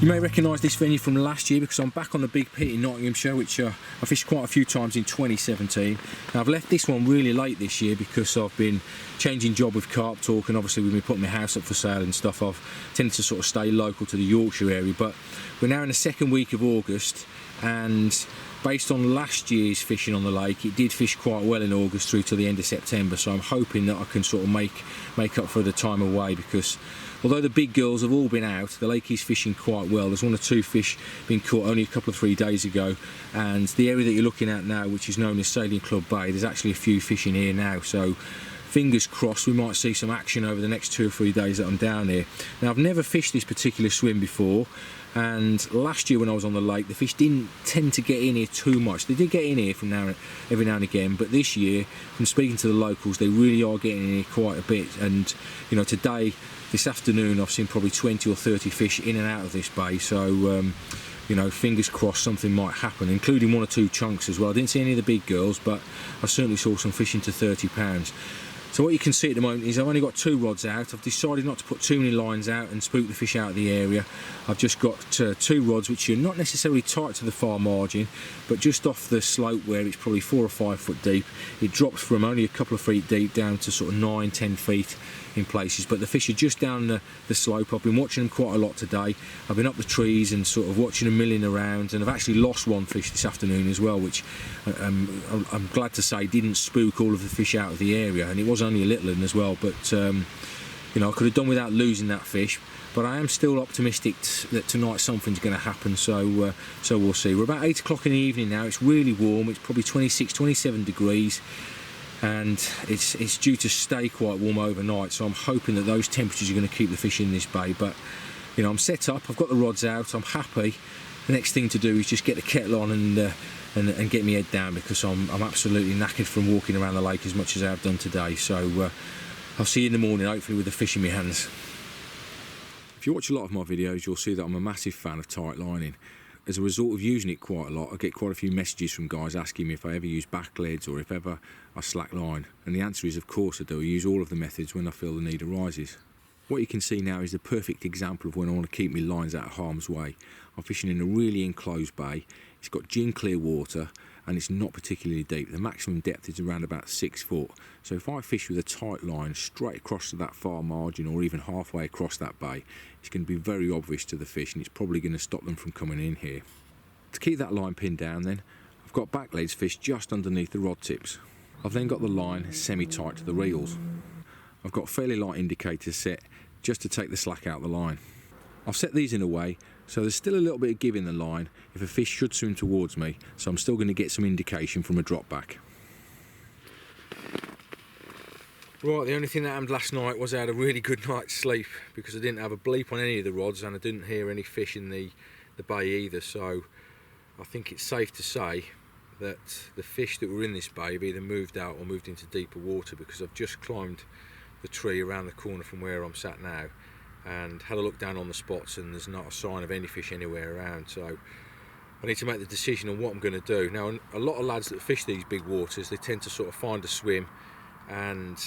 You may recognise this venue from last year because I'm back on the big pit in Nottinghamshire, which I fished quite a few times in 2017. Now, I've left this one really late this year because I've been changing job with Carp Talk, and obviously we've been putting my house up for sale and stuff. I've tended to sort of stay local to the Yorkshire area, but we're now in the second week of August, and based on last year's fishing on the lake, it did fish quite well in August through to the end of September, so I'm hoping that I can sort of make up for the time away, because although the big girls have all been out, the lake is fishing quite well. There's one or two fish being caught only a couple of 3 days ago, and the area that you're looking at now, which is known as Sailing Club Bay, there's actually a few fish in here now, so fingers crossed we might see some action over the next 2 or 3 days that I'm down here. Now, I've never fished this particular swim before, and last year when I was on the lake, the fish didn't tend to get in here too much. They did get in here from every now and again, but this year, from speaking to the locals, they really are getting in here quite a bit. And you know, this afternoon, I've seen probably 20 or 30 fish in and out of this bay, so you know, fingers crossed something might happen, including 1 or 2 chunks as well. I didn't see any of the big girls, but I certainly saw some fishing to 30 pounds. So what you can see at the moment is I've only got 2 rods out. I've decided not to put too many lines out and spook the fish out of the area. I've just got 2 rods which are not necessarily tight to the far margin, but just off the slope where it's probably 4 or 5 foot deep. It drops from only a couple of feet deep down to sort of 9, 10 feet in places, but the fish are just down the slope. I've been watching them quite a lot today. I've been up the trees and sort of watching them milling around, and I've actually lost 1 fish this afternoon as well, which I'm glad to say didn't spook all of the fish out of the area, and it was only a little one as well, but you know, I could have done without losing that fish. But I am still optimistic that tonight something's going to happen, so we'll see. We're about 8 o'clock in the evening now. It's really warm. It's probably 26, 27 degrees, and it's due to stay quite warm overnight, so I'm hoping that those temperatures are going to keep the fish in this bay. But you know, I'm set up, I've got the rods out, I'm happy. The next thing to do is just get the kettle on and get my head down, because I'm absolutely knackered from walking around the lake as much as I've done today. So I'll see you in the morning, hopefully with a fish in my hands. If you watch a lot of my videos, you'll see that I'm a massive fan of tight lining. As a result of using it quite a lot, I get quite a few messages from guys asking me if I ever use back leads or if ever I slack line. And the answer is, of course I do. I use all of the methods when I feel the need arises. What you can see now is the perfect example of when I want to keep my lines out of harm's way. I'm fishing in a really enclosed bay. It's got gin clear water and it's not particularly deep. The maximum depth is around about 6 foot. So if I fish with a tight line straight across to that far margin, or even halfway across that bay, it's going to be very obvious to the fish, and it's probably going to stop them from coming in here. To keep that line pinned down then, I've got back leads fished just underneath the rod tips. I've then got the line semi-tight to the reels. I've got fairly light indicators set just to take the slack out of the line. I've set these in a way so there's still a little bit of give in the line if a fish should swim towards me, so I'm still going to get some indication from a drop back. Right, the only thing that happened last night was I had a really good night's sleep, because I didn't have a bleep on any of the rods and I didn't hear any fish in the bay either, so I think it's safe to say that the fish that were in this bay have either moved out or moved into deeper water, because I've just climbed the tree around the corner from where I'm sat now and had a look down on the spots, and there's not a sign of any fish anywhere around. So I need to make the decision on what I'm going to do. Now, a lot of lads that fish these big waters, they tend to sort of find a swim and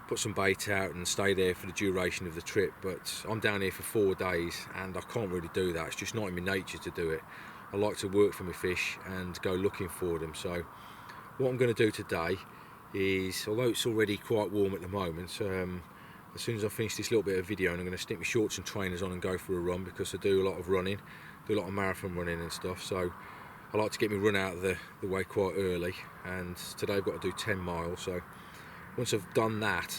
put some bait out and stay there for the duration of the trip, but I'm down here for 4 days and I can't really do that. It's just not in my nature to do it. I like to work for my fish and go looking for them. So what I'm going to do today is, although it's already quite warm at the moment, as soon as I finish this little bit of video, I'm going to stick my shorts and trainers on and go for a run, because I do a lot of running, do a lot of marathon running and stuff, so I like to get my run out of the way quite early, and today I've got to do 10 miles. So once I've done that,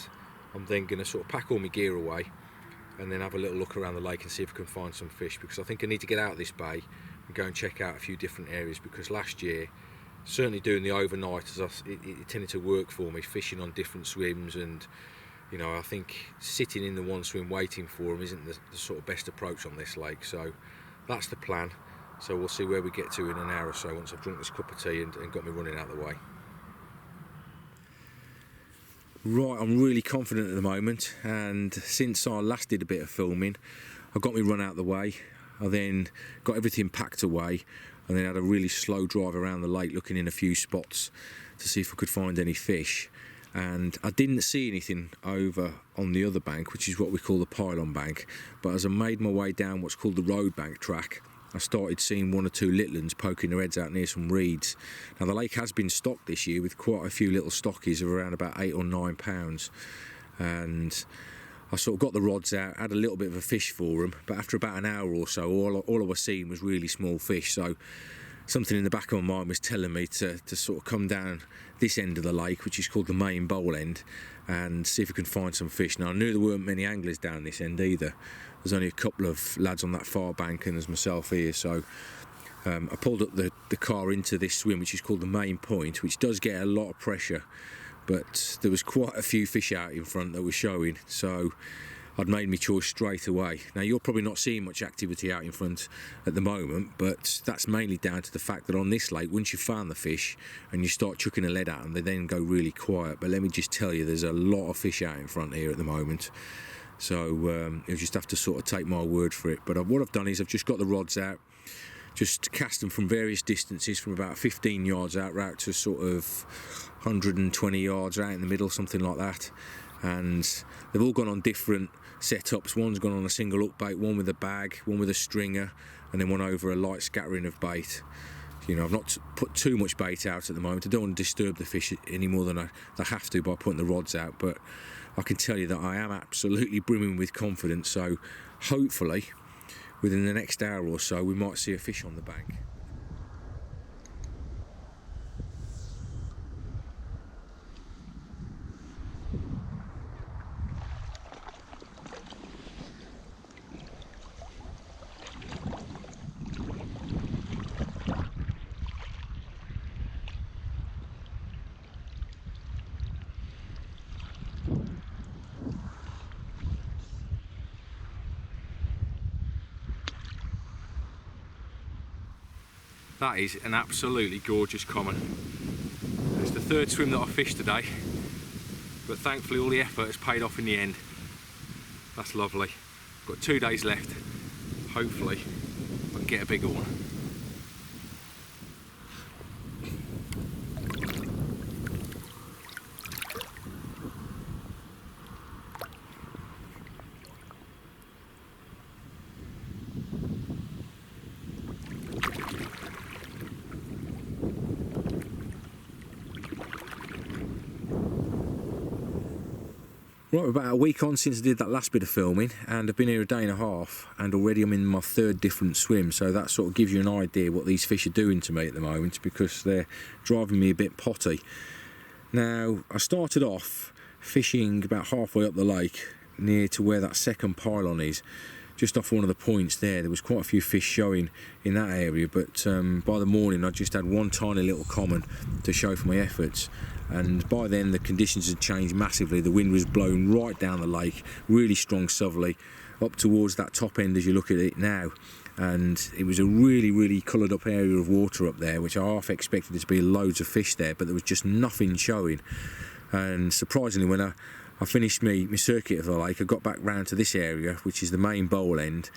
I'm then going to sort of pack all my gear away and then have a little look around the lake and see if I can find some fish, because I think I need to get out of this bay and go and check out a few different areas, because last year, certainly doing the overnighters, it tended to work for me, fishing on different swims, and you know, I think sitting in the one swim waiting for them isn't the sort of best approach on this lake. So that's the plan. So we'll see where we get to in an hour or so once I've drunk this cup of tea and got me running out of the way. Right, I'm really confident at the moment, and since I last did a bit of filming, I got me run out of the way. I then got everything packed away, and then had a really slow drive around the lake looking in a few spots to see if I could find any fish. and I didn't see anything over on the other bank, which is what we call the pylon bank, but as I made my way down what's called the road bank track, I started seeing one or two little ones poking their heads out near some reeds. Now the lake has been stocked this year with quite a few little stockies of around about 8 or 9 pounds, and I sort of got the rods out, had a little bit of a fish for them, but after about an hour or so all I was seeing was really small fish. So something in the back of my mind was telling me to sort of come down this end of the lake, which is called the main bowl end, and see if we can find some fish. Now I knew there weren't many anglers down this end either. There's only a couple of lads on that far bank and there's myself here, so I pulled up the car into this swim, which is called the main point, which does get a lot of pressure, but there was quite a few fish out in front that were showing, so I'd made my choice straight away. Now you're probably not seeing much activity out in front at the moment, but that's mainly down to the fact that on this lake, once you've found the fish and you start chucking a lead at them, they then go really quiet. But let me just tell you, there's a lot of fish out in front here at the moment, so you'll just have to sort of take my word for it. But what I've done is I've just got the rods out, just cast them from various distances, from about 15 yards out to sort of 120 yards out in the middle, something like that. And they've all gone on different setups. One's gone on a single hook bait, one with a bag, one with a stringer, and then one over a light scattering of bait. You know, I've not put too much bait out at the moment. I don't want to disturb the fish any more than I have to by putting the rods out, but I can tell you that I am absolutely brimming with confidence, so hopefully within the next hour or so we might see a fish on the bank. That is an absolutely gorgeous common. It's the third swim that I fished today, but thankfully all the effort has paid off in the end. That's lovely. Got 2 days left. Hopefully I can get a bigger one. Right, we're about a week on since I did that last bit of filming, and I've been here a day and a half, and already I'm in my third different swim, so that sort of gives you an idea what these fish are doing to me at the moment, because they're driving me a bit potty. Now, I started off fishing about halfway up the lake, near to where that second pylon is, just off one of the points there. There was quite a few fish showing in that area, but by the morning I just had one tiny little common to show for my efforts, and by then the conditions had changed massively. The wind was blowing right down the lake, really strong southerly, up towards that top end as you look at it now, and it was a really coloured up area of water up there, which I half expected there to be loads of fish there, but there was just nothing showing. And surprisingly, when I finished my circuit of the lake, I got back round to this area, which is the main bowl end,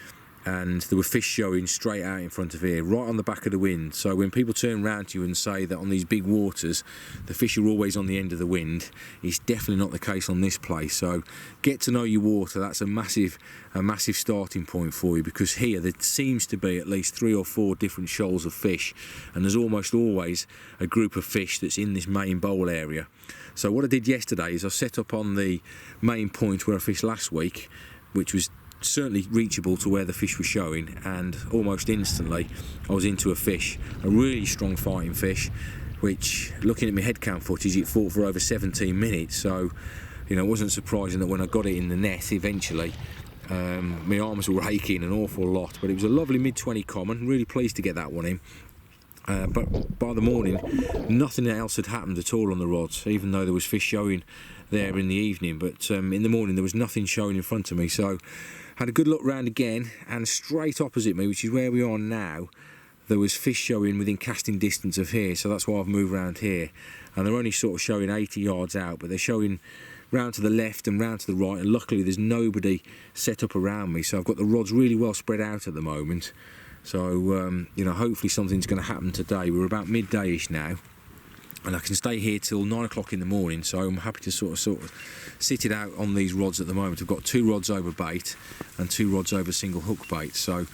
and there were fish showing straight out in front of here, right on the back of the wind. So when people turn round to you and say that on these big waters the fish are always on the end of the wind, it's definitely not the case on this place. So get to know your water. That's a massive starting point for you, because here there seems to be at least 3 or 4 different shoals of fish, and there's almost always a group of fish that's in this main bowl area. So what I did yesterday is I set up on the main point where I fished last week, which was certainly reachable to where the fish were showing, and almost instantly I was into a fish, a really strong fighting fish, which, looking at my head cam footage, it fought for over 17 minutes. So, you know, it wasn't surprising that when I got it in the net eventually, my arms were aching an awful lot. But it was a lovely mid-20 common, really pleased to get that one in. But by the morning nothing else had happened at all on the rods, even though there was fish showing there in the evening. But in the morning there was nothing showing in front of me, so had a good look round again, and straight opposite me, which is where we are now, there was fish showing within casting distance of here. So that's why I've moved round here, and they're only sort of showing 80 yards out, but they're showing round to the left and round to the right, and luckily there's nobody set up around me, so I've got the rods really well spread out at the moment. So you know, hopefully something's going to happen today. We're about midday-ish now, and I can stay here till 9 o'clock in the morning, so I'm happy to sort of sit it out on these rods at the moment. I've got 2 rods over bait and 2 rods over single hook bait, so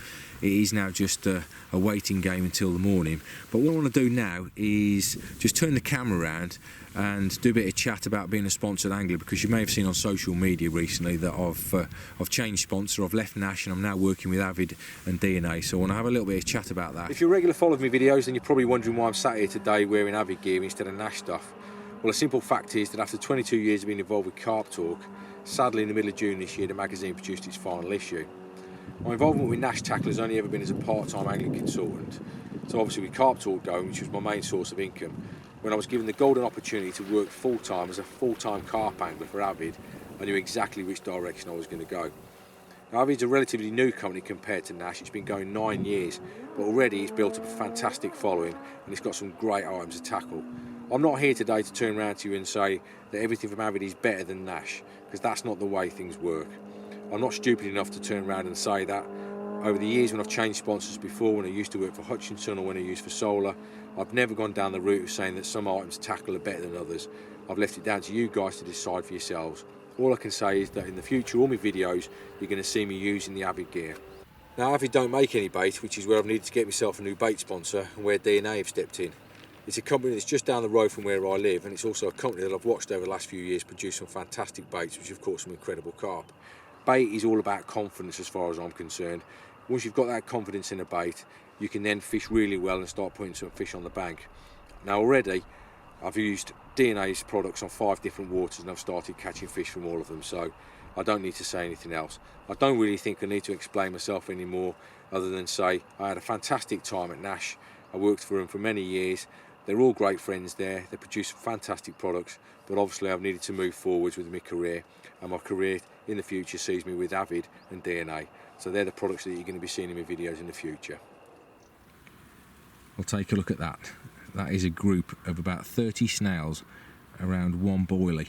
it is now just a waiting game until the morning. But what I want to do now is just turn the camera around and do a bit of chat about being a sponsored angler, because you may have seen on social media recently that I've changed sponsor. I've left Nash and I'm now working with Avid and DNA, so I want to have a little bit of chat about that. If you're a regular follower of my videos, then you're probably wondering why I'm sat here today wearing Avid gear instead of Nash stuff. Well, the simple fact is that after 22 years of being involved with Carp Talk, sadly in the middle of June this year the magazine produced its final issue. My involvement with Nash Tackle has only ever been as a part-time angling consultant. So obviously with Carp Talk going, which was my main source of income, when I was given the golden opportunity to work full-time as a full-time carp angler for Avid, I knew exactly which direction I was going to go. Now, Avid's a relatively new company compared to Nash. It's been going 9 years, but already it's built up a fantastic following and it's got some great items to tackle. I'm not here today to turn around to you and say that everything from Avid is better than Nash, because that's not the way things work. I'm not stupid enough to turn around and say that. Over the years when I've changed sponsors before, when I used to work for Hutchinson or when I used for Solar, I've never gone down the route of saying that some items tackle are better than others. I've left it down to you guys to decide for yourselves. All I can say is that in the future, all my videos, you're going to see me using the Avid gear. Now, Avid don't make any bait, which is where I've needed to get myself a new bait sponsor and where DNA have stepped in. It's a company that's just down the road from where I live, and it's also a company that I've watched over the last few years produce some fantastic baits, which have caught some incredible carp. Bait is all about confidence as far as I'm concerned. Once you've got that confidence in a bait, you can then fish really well and start putting some fish on the bank. Now already, I've used DNA's products on 5 different waters and I've started catching fish from all of them, so I don't need to say anything else. I don't really think I need to explain myself anymore, other than say I had a fantastic time at Nash. I worked for them for many years. They're all great friends there. They produce fantastic products, but obviously I've needed to move forwards with my career, and my career in the future sees me with Avid and DNA. So they're the products that you're going to be seeing in my videos in the future. Well, take a look at that. That is a group of about 30 snails around one boilie.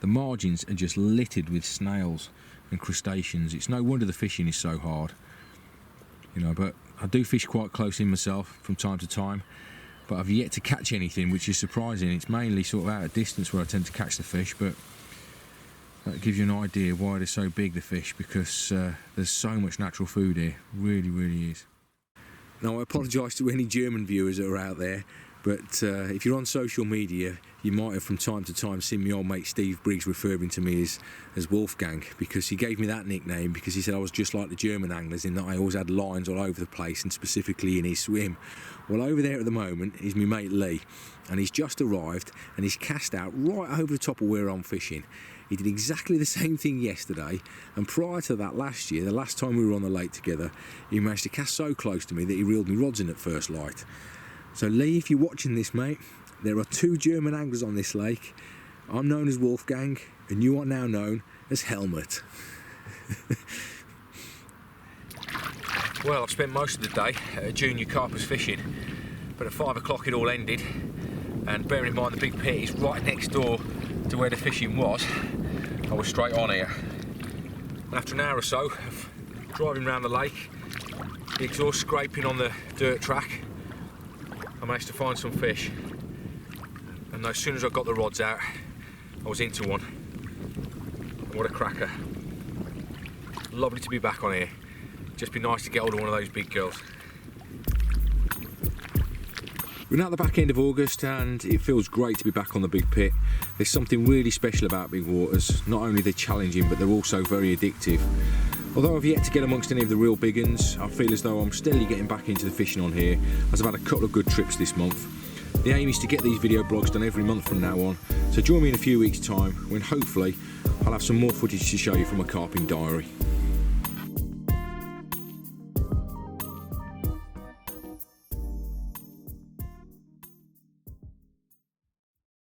The margins are just littered with snails and crustaceans. It's no wonder the fishing is so hard, you know, but I do fish quite close in myself from time to time, but I've yet to catch anything, which is surprising. It's mainly sort of out at distance where I tend to catch the fish, but that gives you an idea why they're so big, the fish, because there's so much natural food here. Really, really is. Now, I apologise to any German viewers that are out there, but if you're on social media, you might have from time to time seen my old mate Steve Briggs referring to me as Wolfgang, because he gave me that nickname because he said I was just like the German anglers in that I always had lines all over the place, and specifically in his swim. Well, over there at the moment is my mate Lee, and he's just arrived and he's cast out right over the top of where I'm fishing. He did exactly the same thing yesterday, and prior to that last year, the last time we were on the lake together, he managed to cast so close to me that he reeled me rods in at first light. So Lee, if you're watching this, mate, there are 2 German anglers on this lake. I'm known as Wolfgang, and you are now known as Helmut. Well, I've spent most of the day at junior carpers fishing, but at 5 o'clock it all ended, and bearing in mind the big pit is right next door to where the fishing was, I was straight on here. And after an hour or so of driving around the lake, the exhaust scraping on the dirt track, I managed to find some fish. And as soon as I got the rods out, I was into one. What a cracker. Lovely to be back on here. Just be nice to get hold of one of those big girls. We're now at the back end of August and it feels great to be back on the big pit. There's something really special about big waters. Not only are they challenging, but they're also very addictive. Although I've yet to get amongst any of the real big uns, I feel as though I'm steadily getting back into the fishing on here, as I've had a couple of good trips this month. The aim is to get these video blogs done every month from now on, so join me in a few weeks' time when hopefully I'll have some more footage to show you from a carping diary.